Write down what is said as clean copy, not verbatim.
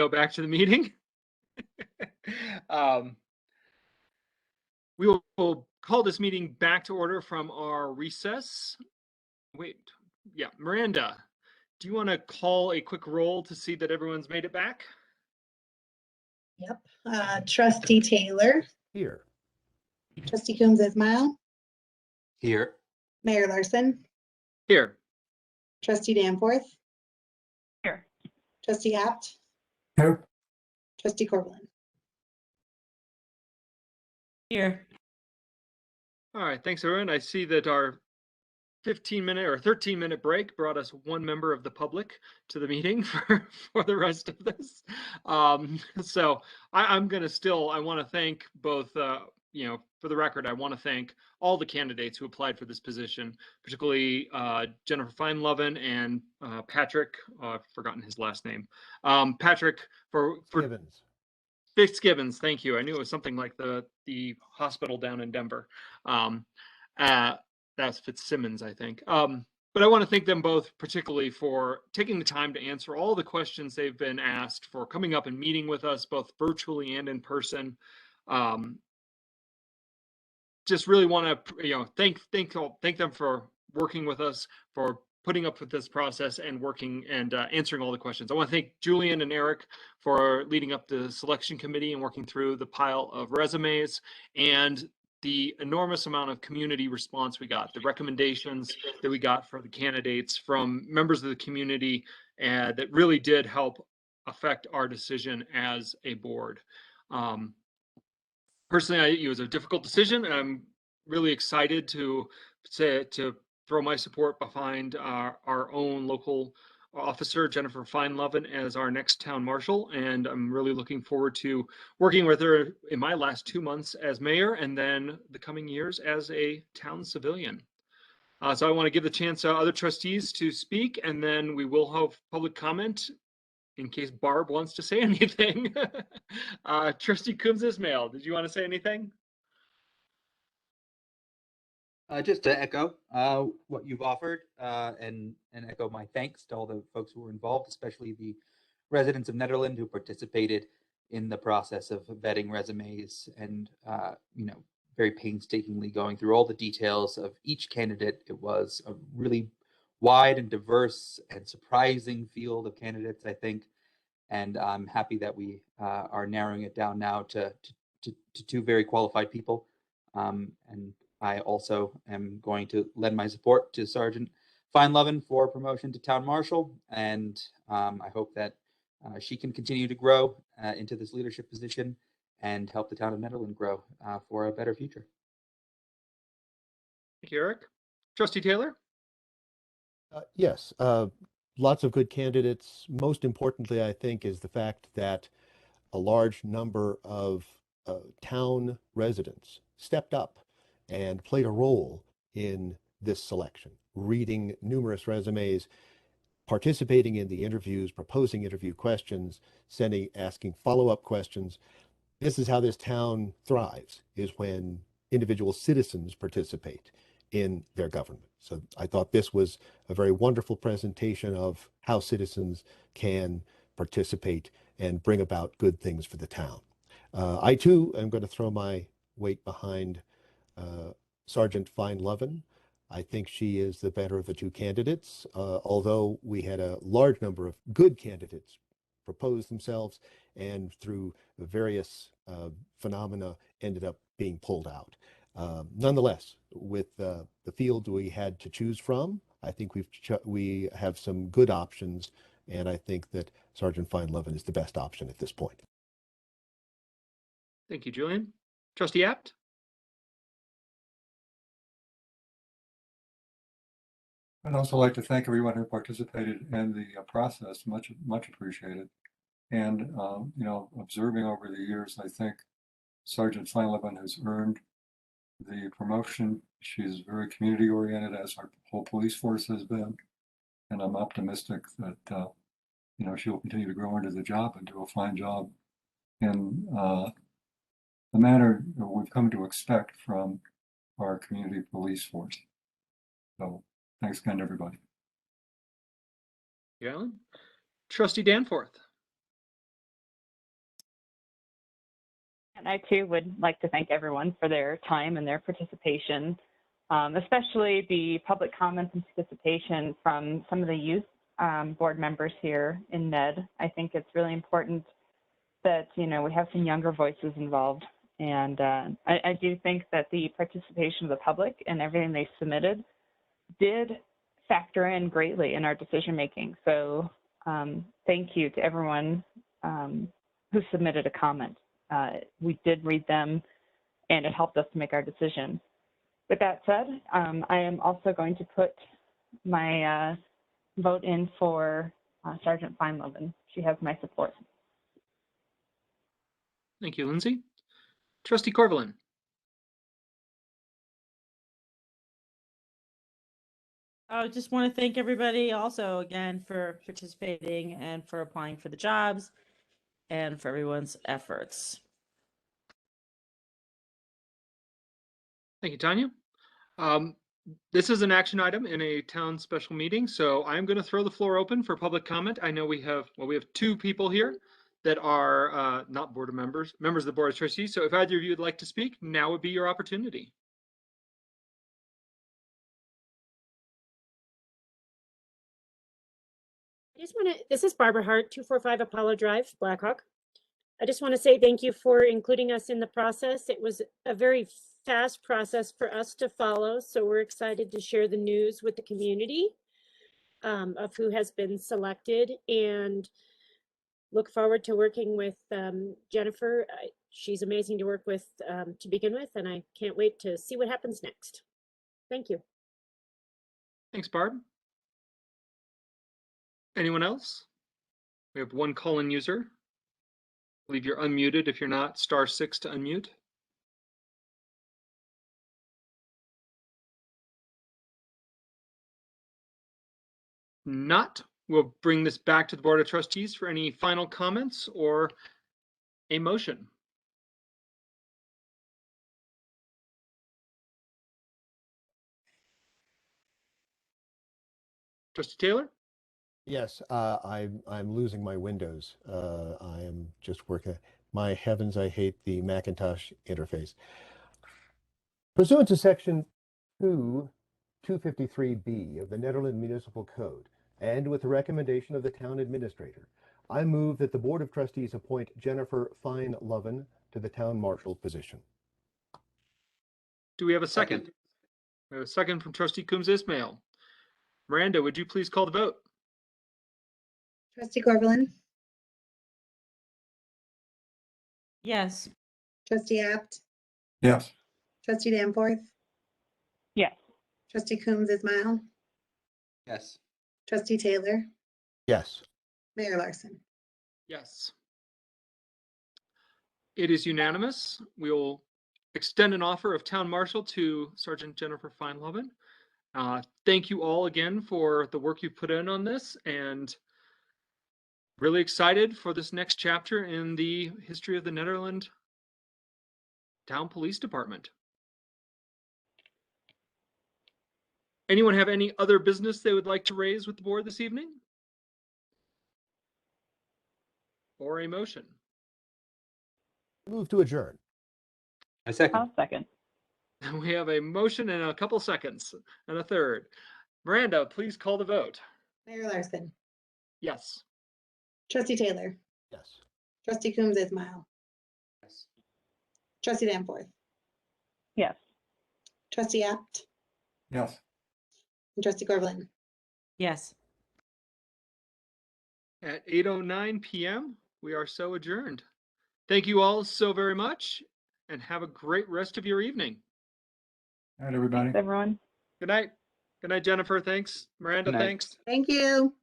go back to the meeting. We will call this meeting back to order from our recess. Wait, yeah, Miranda, do you want to call a quick roll to see that everyone's made it back? Yep. Trustee Taylor. Here. Trustee Coombs Ismail. Here. Mayor Larson. Here. Trustee Danforth. Here. Trustee Apt. Here. Trustee Corbelin. Here. All right, thanks everyone. I see that our 15-minute or 13-minute break brought us one member of the public to the meeting for the rest of this. So I'm going to I want to thank both, for the record, I want to thank all the candidates who applied for this position, particularly Jennifer Feinloven and Patrick, I've forgotten his last name. Patrick for Fitzgibbons, thank you. I knew it was something like the hospital down in Denver. That's Fitzsimmons, I think. But I want to thank them both particularly for taking the time to answer all the questions they've been asked, for coming up and meeting with us both virtually and in person. Just really want to, thank them for working with us, for putting up with this process and working and answering all the questions. I want to thank Julian and Eric for leading up the selection committee and working through the pile of resumes and the enormous amount of community response we got, the recommendations that we got for the candidates from members of the community that really did help affect our decision as a board. Personally, it was a difficult decision, and I'm really excited to throw my support behind our own local officer, Jennifer Feinloven, as our next town marshal. And I'm really looking forward to working with her in my last 2 months as mayor and then the coming years as a town civilian. So I want to give the chance to other trustees to speak, and then we will have public comment in case Barb wants to say anything. Trustee Coombs Ismail, did you want to say anything? Just to echo what you've offered and echo my thanks to all the folks who were involved, especially the residents of Nederland who participated in the process of vetting resumes and, very painstakingly going through all the details of each candidate. It was a really wide and diverse and surprising field of candidates, I think. And I'm happy that we are narrowing it down now to two very qualified people. And I also am going to lend my support to Sergeant Feinloven for promotion to town marshal, and I hope that she can continue to grow into this leadership position and help the town of Nederland grow for a better future. Thank you, Eric. Trustee Taylor? Yes, lots of good candidates. Most importantly, I think, is the fact that a large number of town residents stepped up and played a role in this selection, reading numerous resumes, participating in the interviews, proposing interview questions, asking follow-up questions. This is how this town thrives, is when individual citizens participate in their government. So I thought this was a very wonderful presentation of how citizens can participate and bring about good things for the town. I too am going to throw my weight behind Sergeant Feinloven. I think she is the better of the two candidates, although we had a large number of good candidates propose themselves and through various phenomena ended up being pulled out. Nonetheless, with the field we had to choose from, I think we have some good options, and I think that Sergeant Feinloven is the best option at this point. Thank you, Julian. Trustee Apt? I'd also like to thank everyone who participated in the process. Much appreciated. And, observing over the years, I think Sergeant Feinloven has earned the promotion. She's very community oriented, as our whole police force has been. And I'm optimistic that, she will continue to grow into the job and do a fine job in the manner that we've come to expect from our community police force. So thanks again, everybody. Yeah. Trustee Danforth? And I too would like to thank everyone for their time and their participation, especially the public comments and participation from some of the youth board members here in NED. I think it's really important that, we have some younger voices involved. And I do think that the participation of the public and everything they submitted did factor in greatly in our decision making. So thank you to everyone who submitted a comment. We did read them and it helped us to make our decision. With that said, I am also going to put my vote in for Sergeant Feinleben. She has my support. Thank you, Lindsay. Trustee Corvallin. I just want to thank everybody also again for participating and for applying for the jobs and for everyone's efforts. Thank you, Tanya. This is an action item in a town special meeting, so I'm going to throw the floor open for public comment. I know we have two people here that are not board members of the Board of Trustees. So if either of you would like to speak, now would be your opportunity. This is Barbara Hart, 245 Apollo Drive, Blackhawk. I just want to say thank you for including us in the process. It was a very fast process for us to follow, so we're excited to share the news with the community of who has been selected, and look forward to working with Jennifer. She's amazing to work with to begin with, and I can't wait to see what happens next. Thank you. Thanks, Barb. Anyone else? We have one call-in user. I believe you're unmuted. If you're not, *6 to unmute. Not. We'll bring this back to the Board of Trustees for any final comments or a motion. Trustee Taylor? Yes, I'm losing my Windows. I am just working. My heavens, I hate the Macintosh interface. Pursuant to Section 253B of the Netherlands Municipal Code, and with the recommendation of the town administrator, I move that the Board of Trustees appoint Jennifer Feinleben to the town marshal position. Do we have a second? We have a second from Trustee Coombs Ismail. Miranda, would you please call the vote? Trustee Corvallin, Yes. Trustee Apt, Yes. Trustee Danforth, Yes. Trustee Coombs Ismail, Yes. Trustee Taylor, Yes. Mayor Larson. Yes. It is unanimous. We will extend an offer of town marshal to Sergeant Jennifer Feinleben. Thank you all again for the work you put in on this, and really excited for this next chapter in the history of the Nederland Town Police Department. Anyone have any other business they would like to raise with the board this evening? Or a motion? Move to adjourn. A second. I'll second. We have a motion and a couple seconds and a third. Miranda, please call the vote. Mayor Larson, Yes. Trustee Taylor, Yes. Trustee Coombs Ismail, Yes. Trustee Danforth, Yes. Trustee Apt, Yes. and Trustee Corvallin. Yes. At 8:09 p.m., we are so adjourned. Thank you all so very much, and have a great rest of your evening. All right, everybody. Thanks, everyone. Good night. Good night, Jennifer. Thanks. Miranda, Good night. thanks. Thank you.